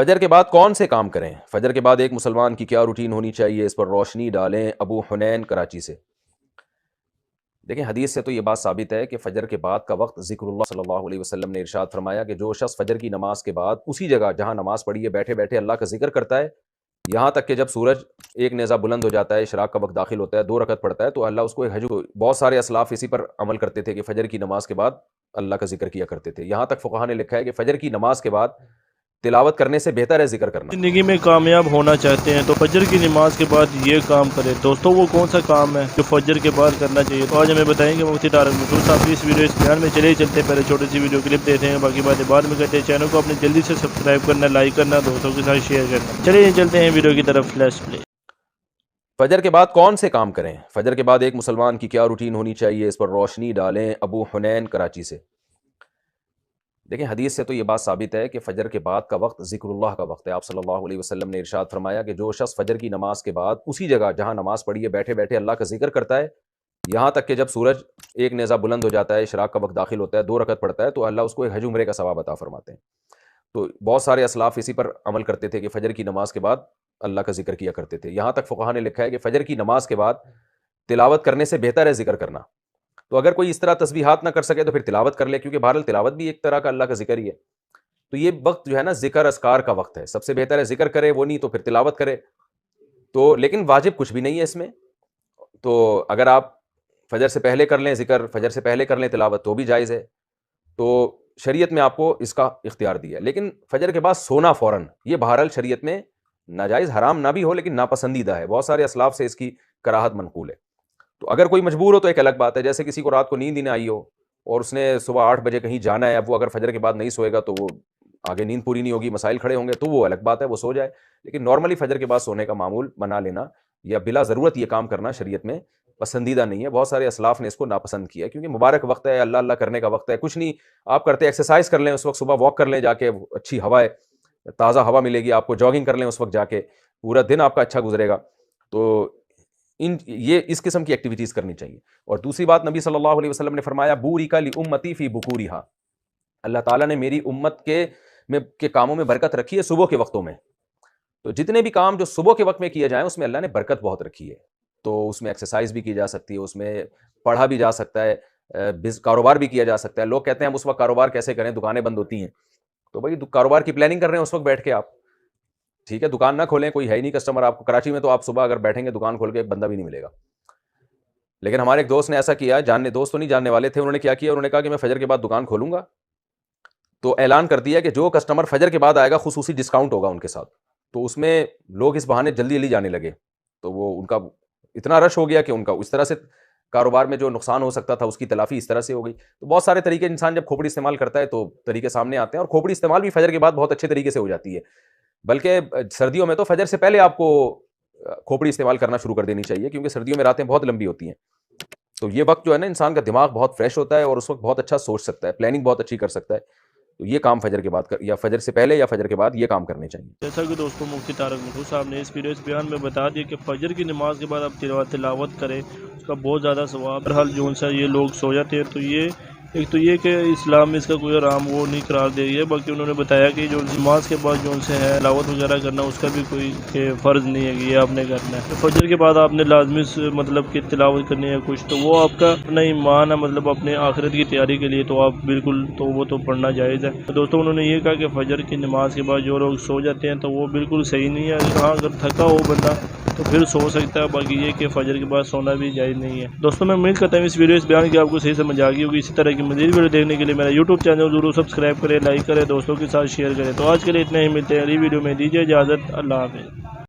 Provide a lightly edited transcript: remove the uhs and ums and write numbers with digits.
فجر کے بعد کون سے کام کریں؟ فجر کے بعد ایک مسلمان کی کیا روٹین ہونی چاہیے؟ اس پر روشنی ڈالیں ابو حنین کراچی سے۔ دیکھیں حدیث سے تو یہ بات ثابت ہے کہ فجر کے بعد کا وقت ذکر اللہ صلی اللہ علیہ وسلم نے ارشاد فرمایا کہ جو شخص فجر کی نماز کے بعد اسی جگہ جہاں نماز پڑھی ہے بیٹھے بیٹھے اللہ کا ذکر کرتا ہے یہاں تک کہ جب سورج ایک نیزہ بلند ہو جاتا ہے، اشراق کا وقت داخل ہوتا ہے، 2 رکعت پڑھتا ہے تو اللہ اس کو ایک حجر۔ بہت سارے اسلاف اسی پر عمل کرتے تھے کہ فجر کی نماز کے بعد اللہ کا ذکر کیا کرتے تھے، یہاں تک فقہا نے لکھا ہے کہ فجر کی نماز کے بعد تلاوت کرنے سے بہتر ہے ذکر کرنا۔ زندگی میں کامیاب ہونا چاہتے ہیں تو فجر کی نماز کے بعد یہ کام کریں۔ دوستوں وہ کون سا کام ہے جو فجر کے بعد کرنا چاہیے؟ تو آج ہمیں بتائیں گے مفتی طارق مسعود صاحب کی اس ویڈیو اس بیان میں۔ چلے چلتے پہلے چھوٹی سی ویڈیو کلپ دیتے ہیں، باقی باتیں بعد میں کرتے ہیں۔ چینل کو اپنے جلدی سے سبسکرائب کرنا، لائک کرنا، دوستوں کے ساتھ شیئر کرنا۔ چلیے چلتے ہیں ویڈیو کی طرف، لیٹس پلے۔ فجر کے بعد کون سے کام کریں؟ فجر کے بعد ایک مسلمان کی کیا روٹین ہونی چاہیے؟ اس پر روشنی ڈالیں ابو حنین کراچی سے۔ دیکھیں حدیث سے تو یہ بات ثابت ہے کہ فجر کے بعد کا وقت ذکر اللہ کا وقت ہے۔ آپ صلی اللہ علیہ وسلم نے ارشاد فرمایا کہ جو شخص فجر کی نماز کے بعد اسی جگہ جہاں نماز پڑھی ہے بیٹھے بیٹھے اللہ کا ذکر کرتا ہے یہاں تک کہ جب سورج ایک نیزہ بلند ہو جاتا ہے، اشراق کا وقت داخل ہوتا ہے، 2 رکعت پڑھتا ہے تو اللہ اس کو ایک حج عمرے کا ثواب عطا فرماتے ہیں۔ تو بہت سارے اسلاف اسی پر عمل کرتے تھے کہ فجر کی نماز کے بعد اللہ کا ذکر کیا کرتے تھے، یہاں تک فقہا نے لکھا ہے کہ فجر کی نماز کے بعد تلاوت کرنے سے بہتر ہے ذکر کرنا۔ تو اگر کوئی اس طرح تسبیحات نہ کر سکے تو پھر تلاوت کر لے، کیونکہ بہرحال تلاوت بھی ایک طرح کا اللہ کا ذکر ہی ہے۔ تو یہ وقت جو ہے نا ذکر اذکار کا وقت ہے، سب سے بہتر ہے ذکر کرے، وہ نہیں تو پھر تلاوت کرے۔ تو لیکن واجب کچھ بھی نہیں ہے اس میں، تو اگر آپ فجر سے پہلے کر لیں ذکر، فجر سے پہلے کر لیں تلاوت تو بھی جائز ہے۔ تو شریعت میں آپ کو اس کا اختیار دیا ہے، لیکن فجر کے بعد سونا فوراً یہ بہرحال شریعت میں ناجائز حرام نہ بھی ہو لیکن ناپسندیدہ ہے، بہت سارے اسلاف سے اس کی کراہت منقول ہے۔ تو اگر کوئی مجبور ہو تو ایک الگ بات ہے، جیسے کسی کو رات کو نیند ہی نہ آئی ہو اور اس نے صبح 8 بجے کہیں جانا ہے، اب وہ اگر فجر کے بعد نہیں سوئے گا تو وہ آگے نیند پوری نہیں ہوگی، مسائل کھڑے ہوں گے، تو وہ الگ بات ہے، وہ سو جائے۔ لیکن نارملی فجر کے بعد سونے کا معمول بنا لینا یا بلا ضرورت یہ کام کرنا شریعت میں پسندیدہ نہیں ہے۔ بہت سارے اسلاف نے اس کو ناپسند کیا ہے کیونکہ مبارک وقت ہے، اللہ اللہ کرنے کا وقت ہے، کچھ نہیں آپ کرتے ایکسرسائز کر لیں اس وقت، صبح واک کر لیں جا کے، اچھی ہوا ہے، تازہ ہوا ملے گی آپ کو، جاگنگ کر لیں اس وقت جا کے، پورا دن آپ کا اچھا گزرے گا۔ تو یہ اس قسم کی ایکٹیویٹیز کرنی چاہیے۔ اور دوسری بات نبی صلی اللہ علیہ وسلم نے فرمایا بورک لامتی فی بکورہا، اللہ تعالیٰ نے میری امت کے کاموں میں برکت رکھی ہے صبح کے وقتوں میں۔ تو جتنے بھی کام جو صبح کے وقت میں کیے جائیں اس میں اللہ نے برکت بہت رکھی ہے، تو اس میں ایکسرسائز بھی کی جا سکتی ہے، اس میں پڑھا بھی جا سکتا ہے، کاروبار بھی کیا جا سکتا ہے۔ لوگ کہتے ہیں ہم اس وقت کاروبار کیسے کریں، دکانیں بند ہوتی ہیں، تو بھائی کاروبار کی پلاننگ کر رہے ہیں اس وقت بیٹھ کے آپ، ٹھیک ہے، دکان نہ کھولیں، کوئی ہے ہی نہیں کسٹمر آپ کو، کراچی میں تو آپ صبح اگر بیٹھیں گے دکان کھول کے ایک بندہ بھی نہیں ملے گا۔ لیکن ہمارے ایک دوست نے ایسا کیا، دوست تو نہیں جاننے والے تھے، انہوں نے کیا کیا، انہوں نے کہا کہ میں فجر کے بعد دکان کھولوں گا، تو اعلان کر دیا کہ جو کسٹمر فجر کے بعد آئے گا خصوصی ڈسکاؤنٹ ہوگا ان کے ساتھ۔ تو اس میں لوگ اس بہانے جلدی جلدی جانے لگے، تو وہ ان کا اتنا رش ہو گیا کہ ان کا اس طرح سے کاروبار میں جو نقصان ہو سکتا تھا اس کی تلافی اس طرح سے ہو گئی۔ تو بہت سارے طریقے انسان جب کھوپڑی استعمال کرتا ہے تو طریقے سامنے آتے ہیں، اور کھوپڑی استعمال بھی فجر کے بعد بہت اچھے طریقے سے ہو جاتی ہے، بلکہ سردیوں میں تو فجر سے پہلے آپ کو کھوپڑی استعمال کرنا شروع کر دینی چاہیے، کیونکہ سردیوں میں راتیں بہت لمبی ہوتی ہیں۔ تو یہ وقت جو ہے نا انسان کا دماغ بہت فریش ہوتا ہے اور اس وقت بہت اچھا سوچ سکتا ہے، پلاننگ بہت اچھی کر سکتا ہے۔ تو یہ کام فجر کے بعد یا فجر سے پہلے یا فجر کے بعد یہ کام کرنے چاہیے۔ جیسا کہ دوستوں مفتی طارق مسعود صاحب نے اس ویڈیو اس بیان میں بتا دیا کہ فجر کی نماز کے بعد آپ تلاوت کریں، اس کا بہت زیادہ ثواب۔ بہرحال جو سا یہ لوگ سو جاتے ہیں، تو یہ ایک تو یہ کہ اسلام میں اس کا کوئی آرام وہ نہیں قرار دے گیا، باقی انہوں نے بتایا کہ جو نماز کے بعد جو سے ہے تلاوت وغیرہ کرنا اس کا بھی کوئی فرض نہیں ہے کہ یہ آپ نے کرنا ہے۔ فجر کے بعد آپ نے لازمی مطلب کہ تلاوت کرنی ہے کچھ، تو وہ آپ کا اپنا ایمان ہے، مطلب اپنے آخرت کی تیاری کے لیے تو آپ بالکل تو وہ تو پڑھنا جائز ہے۔ تو دوستوں انہوں نے یہ کہا کہ فجر کی نماز کے بعد جو لوگ سو جاتے ہیں تو وہ بالکل صحیح نہیں ہے۔ ہاں اگر تھکا ہو بندہ تو پھر سو سکتا ہے، باقی یہ کہ فجر کے بعد سونا بھی جائز نہیں ہے۔ دوستوں میں امید کرتا ہوں اس ویڈیو اس بیان کی آپ کو صحیح سمجھ آ گئی ہوگی۔ اسی طرح کی مزید ویڈیو دیکھنے کے لیے میرا یوٹیوب چینل ضرور سبسکرائب کریں، لائک کریں، دوستوں کے ساتھ شیئر کریں۔ تو آج کے لیے اتنا ہی، ملتے ہیں اگلی ویڈیو میں، دیجیے اجازت، اللہ حافظ۔